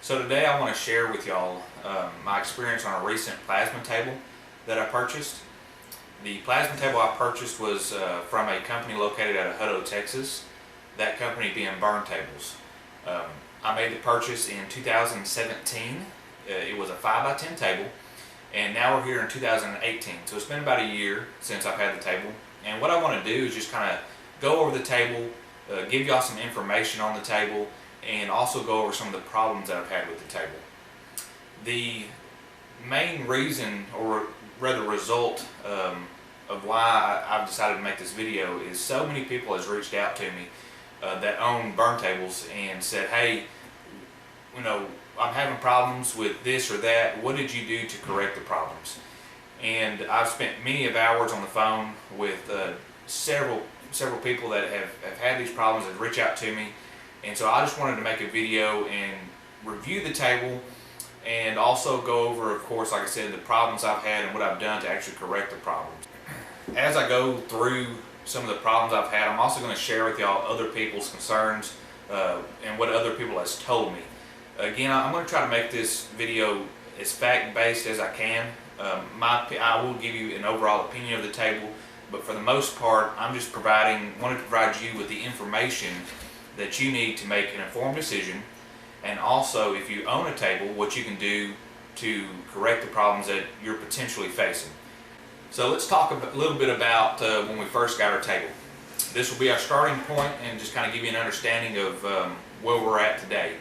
So today I want to share with y'all my experience on a recent plasma table that I purchased. The plasma table I purchased was from a company located out of Hutto, Texas. That company being BurnTables. I made the purchase in 2017. It was a 5x10 table, and now we're here in 2018. So it's been about a year since I've had the table. And what I want to do is just kind of go over the table, give y'all some information on the table, and also go over some of the problems that I've had with the table. The main reason, or rather result, of why I've decided to make this video is so many people has reached out to me that own BurnTables and said, hey, you know, I'm having problems with this or that. What did you do to correct the problems? And I've spent many of hours on the phone with several people that have had these problems and reach out to me. And so I just wanted to make a video and review the table and also go over, of course, like I said, the problems I've had and what I've done to actually correct the problems. As I go through some of the problems I've had, I'm also going to share with y'all other people's concerns and what other people has told me. Again, I'm going to try to make this video as fact-based as I can. I will give you an overall opinion of the table, but for the most part, I'm just wanting to provide you with the information that you need to make an informed decision, and also, if you own a table, what you can do to correct the problems that you're potentially facing. So let's talk a little bit about when we first got our table. This will be our starting point and just kind of give you an understanding of where we're at today.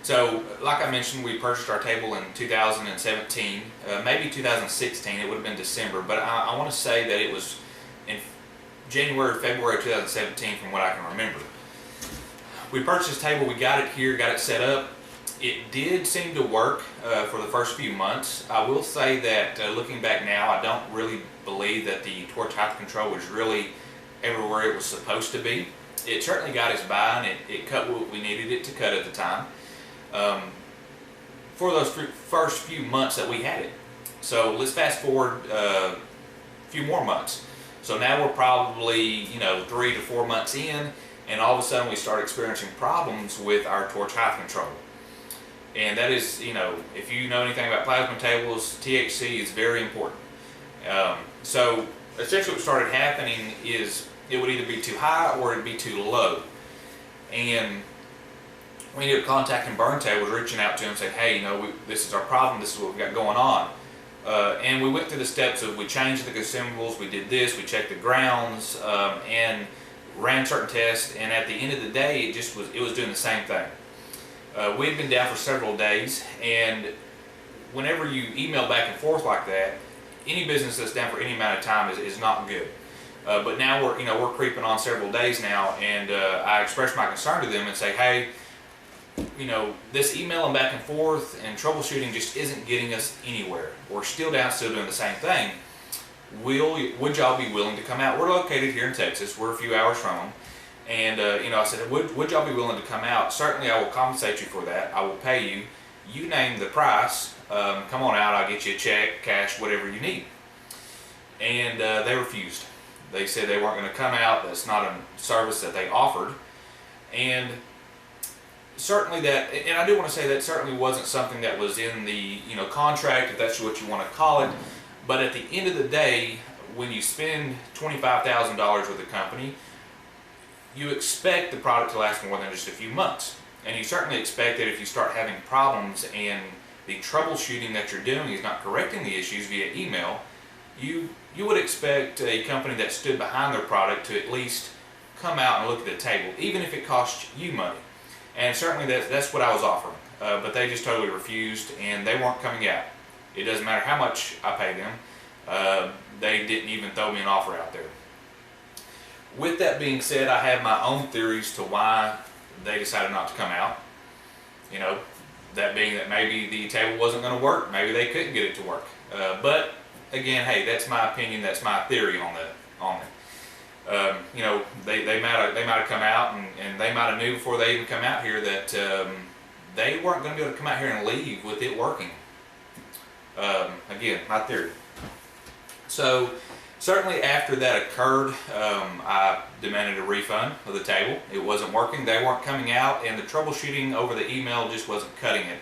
So, like I mentioned, we purchased our table in 2017, maybe 2016, it would have been December, but I want to say that it was in January or February 2017 from what I can remember. We purchased this table, we got it here, got it set up. It did seem to work for the first few months. I will say that looking back now, I don't really believe that the torch height control was really everywhere it was supposed to be. It certainly got us by, and it cut what we needed it to cut at the time. For those first few months that we had it. So let's fast forward a few more months. So now we're probably 3 to 4 months in, and all of a sudden we start experiencing problems with our torch height control. And that is, if you know anything about plasma tables, THC is very important. So essentially what started happening is it would either be too high or it'd be too low. And we ended up contacting BurnTables, reaching out to them, saying, hey, this is our problem, this is what we got going on. And we went through the steps of, we changed the consumables, we did this, we checked the grounds, and ran certain tests, and at the end of the day, it was doing the same thing. We had been down for several days, and whenever you email back and forth like that, any business that's down for any amount of time is not good. But now we're creeping on several days now, and I expressed my concern to them and say, hey, this emailing back and forth and troubleshooting just isn't getting us anywhere. We're still down, still doing the same thing. Would y'all be willing to come out? We're located here in Texas. We're a few hours from them. And, I said, would y'all be willing to come out? Certainly I will compensate you for that. I will pay you. You name the price. Come on out. I'll get you a check, cash, whatever you need. And they refused. They said they weren't going to come out. That's not a service that they offered. And certainly that, and I do want to say that certainly wasn't something that was in the contract, if that's what you want to call it. But at the end of the day, when you spend $25,000 with a company, you expect the product to last more than just a few months. And you certainly expect that if you start having problems and the troubleshooting that you're doing is not correcting the issues via email, you would expect a company that stood behind their product to at least come out and look at the table, even if it costs you money. And certainly that's what I was offering. But they just totally refused, and they weren't coming out. It doesn't matter how much I pay them. They didn't even throw me an offer out there. With that being said, I have my own theories to why they decided not to come out. That being that maybe the table wasn't going to work, maybe they couldn't get it to work. But again, hey, that's my opinion, that's my theory on it. They might have come out and they might have knew before they even come out here that they weren't going to be able to come out here and leave with it working. Again, my theory. So certainly after that occurred, I demanded a refund of the table. It wasn't working, they weren't coming out, and the troubleshooting over the email just wasn't cutting it.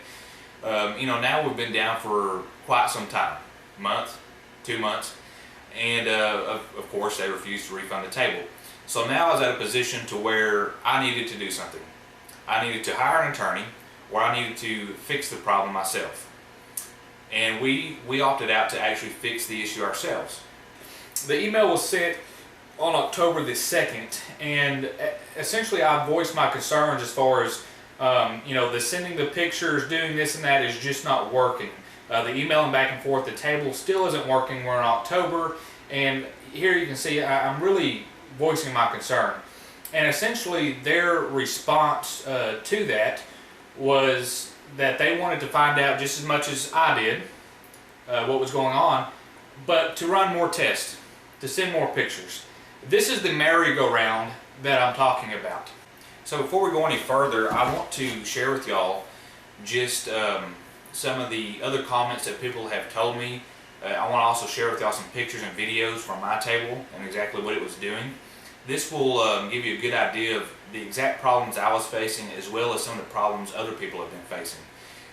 You know, now we've been down for quite some time, month, 2 months, and of course they refused to refund the table. So now I was at a position to where I needed to do something. I needed to hire an attorney, or I needed to fix the problem myself. And we opted out to actually fix the issue ourselves. The email was sent on October the 2nd, and essentially I voiced my concerns as far as you know, the sending the pictures, doing this and that is just not working. The emailing back and forth, the table still isn't working. We're in October, and here you can see I'm really voicing my concern. And essentially their response to that was that they wanted to find out just as much as I did what was going on, but to run more tests, to send more pictures. This is the merry-go-round that I'm talking about. So before we go any further, I want to share with y'all just some of the other comments that people have told me. I want to also share with y'all some pictures and videos from my table and exactly what it was doing. This will give you a good idea of the exact problems I was facing, as well as some of the problems other people have been facing.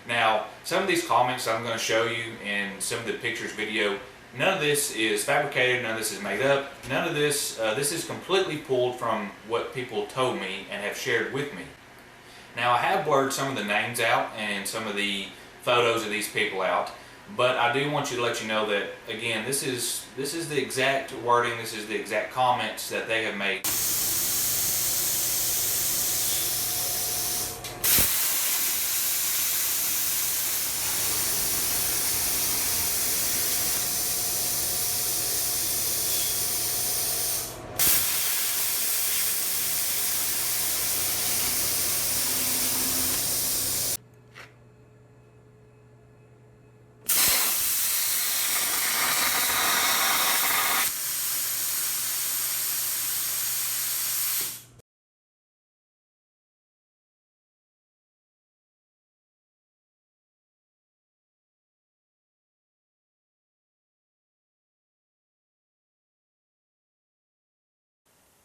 Now, some of these comments I'm going to show you and some of the pictures, video, none of this is fabricated, none of this is made up, none of this, this is completely pulled from what people told me and have shared with me. Now, I have blurred some of the names out and some of the photos of these people out, but I do want you to let you know that, again, this is the exact wording, this is the exact comments that they have made.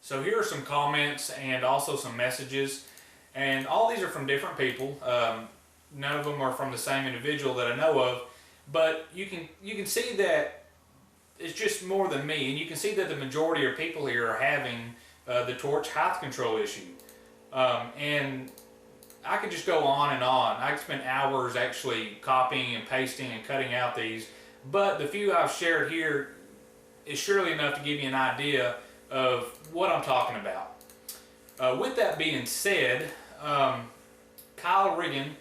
So here are some comments and also some messages, and all these are from different people. None of them are from the same individual that I know of, but you can see that it's just more than me, and you can see that the majority of people here are having the torch height control issue. And I could just go on and on. I could spend hours actually copying and pasting and cutting out these, but the few I've shared here is surely enough to give you an idea of what I'm talking about. With that being said, Kyle Riggin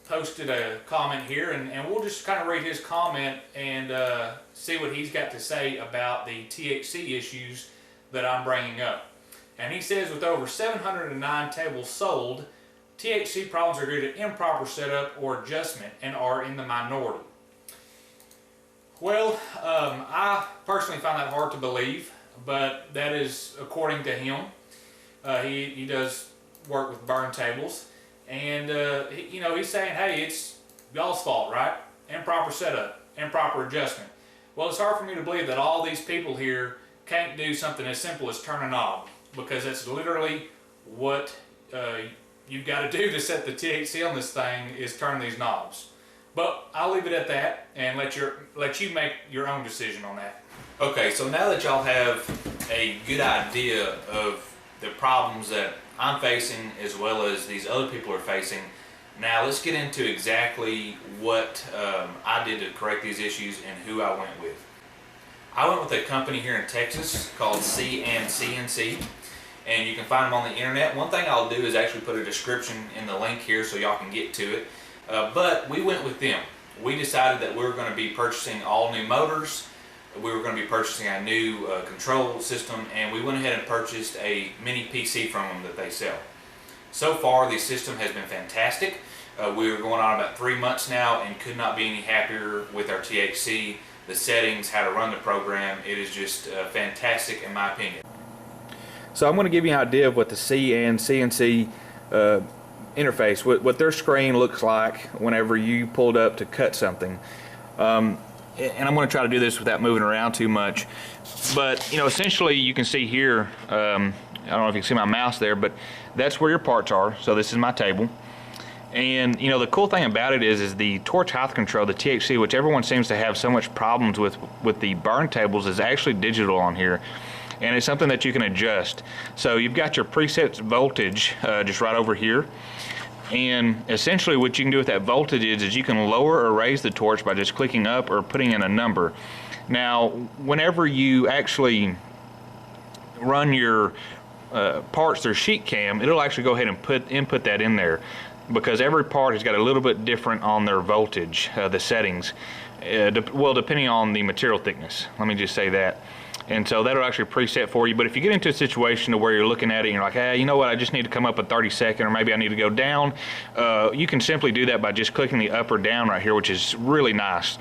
posted a comment here, and we'll just kind of read his comment and see what he's got to say about the THC issues that I'm bringing up. And he says, with over 709 tables sold, THC problems are due to improper setup or adjustment and are in the minority. Well, I personally find that hard to believe, but that is according to him. He does work with BurnTables, and you know, he's saying, hey, it's y'all's fault, right? Improper setup, improper adjustment. Well, it's hard for me to believe that all these people here can't do something as simple as turn a knob, because that's literally what you've got to do to set the THC on this thing, is turn these knobs. But I'll leave it at that and let you make your own decision on that. Okay, so now that y'all have a good idea of the problems that I'm facing as well as these other people are facing, now let's get into exactly what I did to correct these issues and who I went with. I went with a company here in Texas called CNC, and you can find them on the internet. One thing I'll do is actually put a description in the link here so y'all can get to it. But we went with them. We decided that we were going to be purchasing all new motors. We were going to be purchasing a new control system, and we went ahead and purchased a mini PC from them that they sell. So far, the system has been fantastic. We are going on about 3 months now and could not be any happier with our THC, the settings, how to run the program. It is just fantastic in my opinion. So I'm going to give you an idea of what the CNC interface, what their screen looks like whenever you pulled up to cut something. And I'm going to try to do this without moving around too much. But, you know, essentially you can see here, I don't know if you can see my mouse there, but that's where your parts are. So this is my table. And you know, the cool thing about it is the torch height control, the THC, which everyone seems to have so much problems with the BurnTables, is actually digital on here. And it's something that you can adjust. So you've got your preset voltage just right over here. And essentially what you can do with that voltage is you can lower or raise the torch by just clicking up or putting in a number. Now, whenever you actually run your parts through sheet cam, it'll actually go ahead and input that in there, because every part has got a little bit different on their voltage, the settings. Well, depending on the material thickness, let me just say that. And so that'll actually preset for you. But if you get into a situation to where you're looking at it and you're like, hey, you know what, I just need to come up a 32nd, or maybe I need to go down, you can simply do that by just clicking the up or down right here, which is really nice.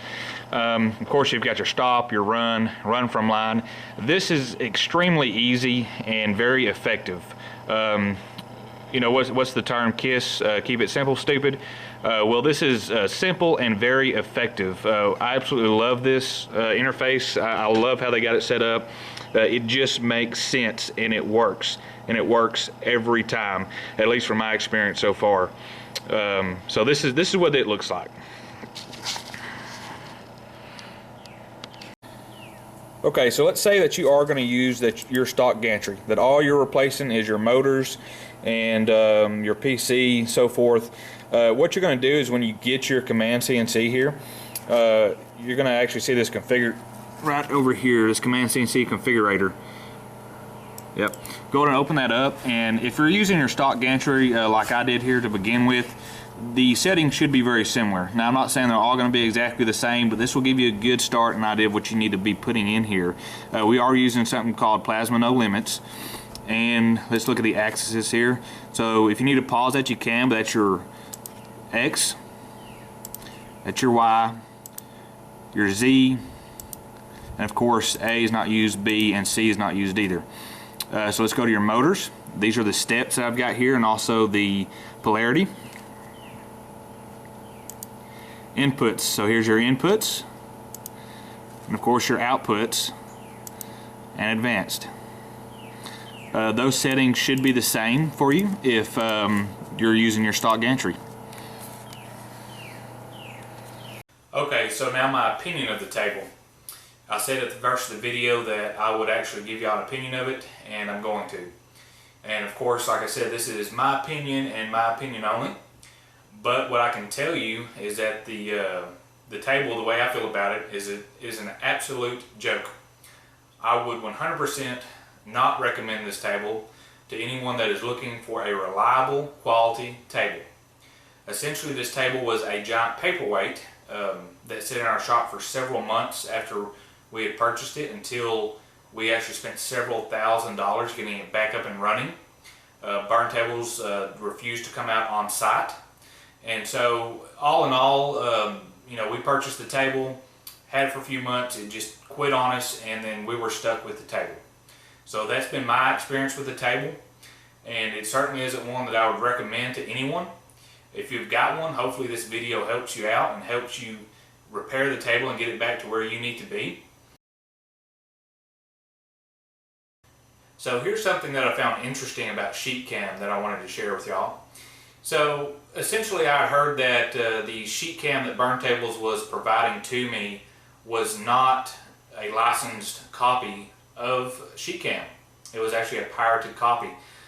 Of course, you've got your stop, your run from line. This is extremely easy and very effective. You know, what's the term, KISS, keep it simple, stupid? Well, this is simple and very effective. I absolutely love this interface. I love how they got it set up. It just makes sense, and it works. And it works every time, at least from my experience so far. So this is what it looks like. Okay, so let's say that you are going to use your stock gantry, that all you're replacing is your motors and your PC, so forth. What you're going to do is when you get your CandCNC here, you're going to actually see this configured right over here, this CandCNC configurator. Yep. Go ahead and open that up, and if you're using your stock gantry like I did here to begin with, the settings should be very similar. Now, I'm not saying they're all going to be exactly the same, but this will give you a good start and idea of what you need to be putting in here. We are using something called Plasma No Limits, and let's look at the axes here. So if you need to pause that, you can, but that's your X, that's your Y, your Z, and of course A is not used, B, and C is not used either. So let's go to your motors. These are the steps that I've got here, and also the polarity. Inputs, so here's your inputs, and of course your outputs, and advanced. Those settings should be the same for you if you're using your stock gantry. Okay, so now my opinion of the table. I said at the first of the video that I would actually give y'all an opinion of it, and I'm going to. And of course, like I said, this is my opinion and my opinion only. But what I can tell you is that the table, the way I feel about it, is an absolute joke. I would 100% not recommend this table to anyone that is looking for a reliable, quality table. Essentially, this table was a giant paperweight that sat in our shop for several months after we had purchased it, until we actually spent several $1,000s getting it back up and running. BurnTables refused to come out on site. And so, all in all, you know, we purchased the table, had it for a few months, it just quit on us, and then we were stuck with the table. So that's been my experience with the table, and it certainly isn't one that I would recommend to anyone. If you've got one, hopefully this video helps you out and helps you repair the table and get it back to where you need to be. So here's something that I found interesting about sheet cam that I wanted to share with y'all. So essentially, I heard that the sheet cam that BurnTables was providing to me was not a licensed copy of sheet cam. It was actually a pirated copy.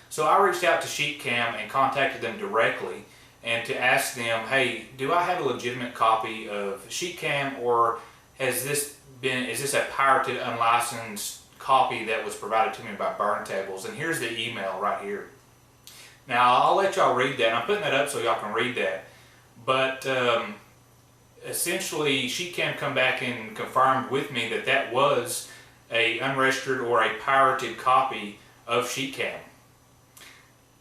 So I reached out to sheet cam and contacted them directly, and to ask them, hey, do I have a legitimate copy of sheet cam, or is this a pirated, unlicensed copy that was provided to me by BurnTables? And here's the email right here. Now, I'll let y'all read that. I'm putting that up so y'all can read that. But essentially, sheet cam come back and confirmed with me that that was a unregistered or a pirated copy of sheet cam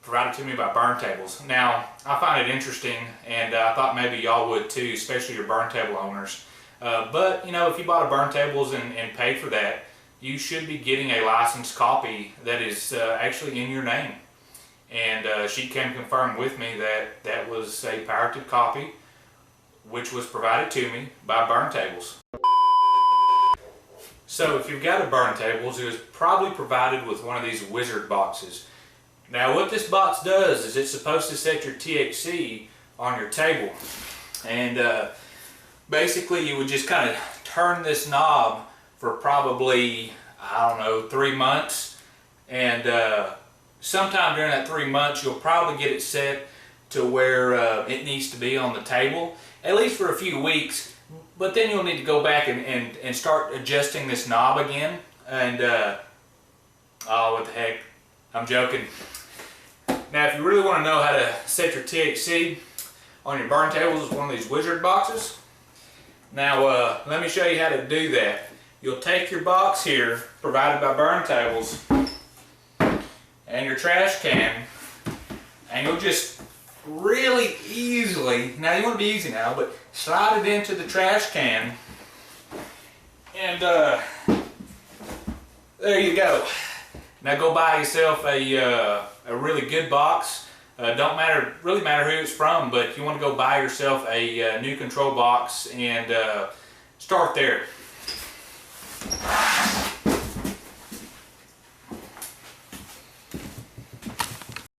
provided to me by BurnTables. Now, I find it interesting, and I thought maybe y'all would too, especially your BurnTable owners. But, you know, if you bought a BurnTables and paid for that, you should be getting a licensed copy that is actually in your name. And she came confirm with me that that was a pirated copy, which was provided to me by BurnTables. So if you've got a BurnTables, it was probably provided with one of these wizard boxes. Now what this box does is it's supposed to set your THC on your table. And basically you would just kind of turn this knob for probably, I don't know, 3 months. And sometime during that 3 months you'll probably get it set to where it needs to be on the table, at least for a few weeks. But then you'll need to go back and start adjusting this knob again. And oh, what the heck, I'm joking. Now, if you really want to know how to set your THC on your BurnTables, it's one of these wizard boxes. Now, let me show you how to do that. You'll take your box here, provided by BurnTables, and your trash can, and you'll just really easily, now you want to be easy now, but slide it into the trash can, and there you go. Now go buy yourself a really good box. Don't really matter who it's from, but you want to go buy yourself a new control box and start there.